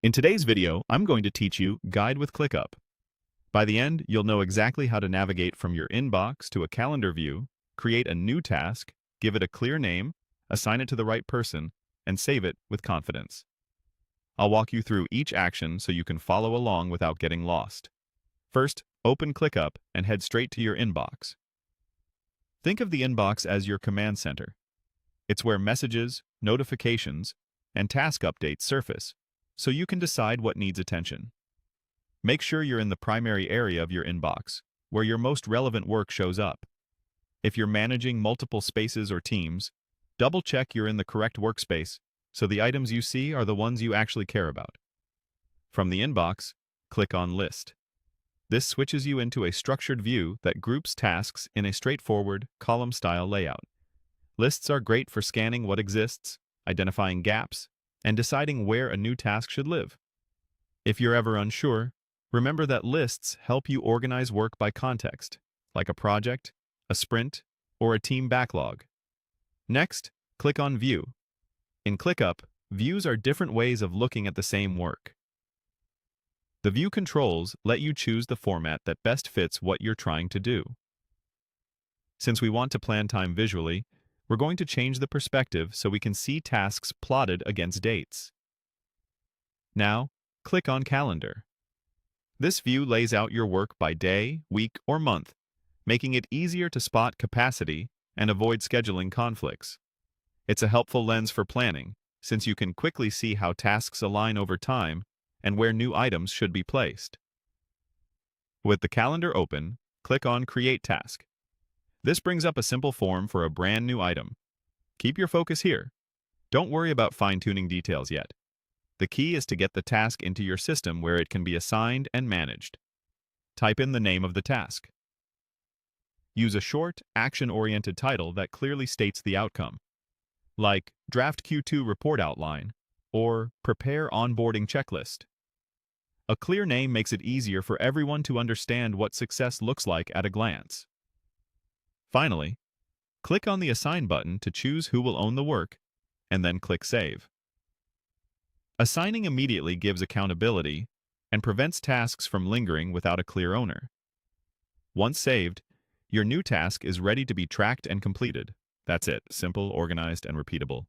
In today's video, I'm going to teach you Guide with ClickUp. By the end, you'll know exactly how to navigate from your inbox to a calendar view, create a new task, give it a clear name, assign it to the right person, and save it with confidence. I'll walk you through each action so you can follow along without getting lost. First, open ClickUp and head straight to your inbox. Think of the inbox as your command center. It's where messages, notifications, and task updates surface, so you can decide what needs attention. Make sure you're in the primary area of your inbox, where your most relevant work shows up. If you're managing multiple spaces or teams, double-check you're in the correct workspace, so the items you see are the ones you actually care about. From the inbox, click on List. This switches you into a structured view that groups tasks in a straightforward, column-style layout. Lists are great for scanning what exists, identifying gaps, and deciding where a new task should live. If you're ever unsure, remember that lists help you organize work by context, like a project, a sprint, or a team backlog. Next, click on View. In ClickUp, views are different ways of looking at the same work. The view controls let you choose the format that best fits what you're trying to do. Since we want to plan time visually, we're going to change the perspective so we can see tasks plotted against dates. Now, click on Calendar. This view lays out your work by day, week, or month, making it easier to spot capacity and avoid scheduling conflicts. It's a helpful lens for planning, since you can quickly see how tasks align over time and where new items should be placed. With the calendar open, click on Create Task. This brings up a simple form for a brand new item. Keep your focus here. Don't worry about fine-tuning details yet. The key is to get the task into your system where it can be assigned and managed. Type in the name of the task. Use a short, action-oriented title that clearly states the outcome, like Draft Q2 Report Outline or Prepare Onboarding Checklist. A clear name makes it easier for everyone to understand what success looks like at a glance. Finally, click on the Assign button to choose who will own the work, and then click Save. Assigning immediately gives accountability and prevents tasks from lingering without a clear owner. Once saved, your new task is ready to be tracked and completed. That's it, simple, organized, and repeatable.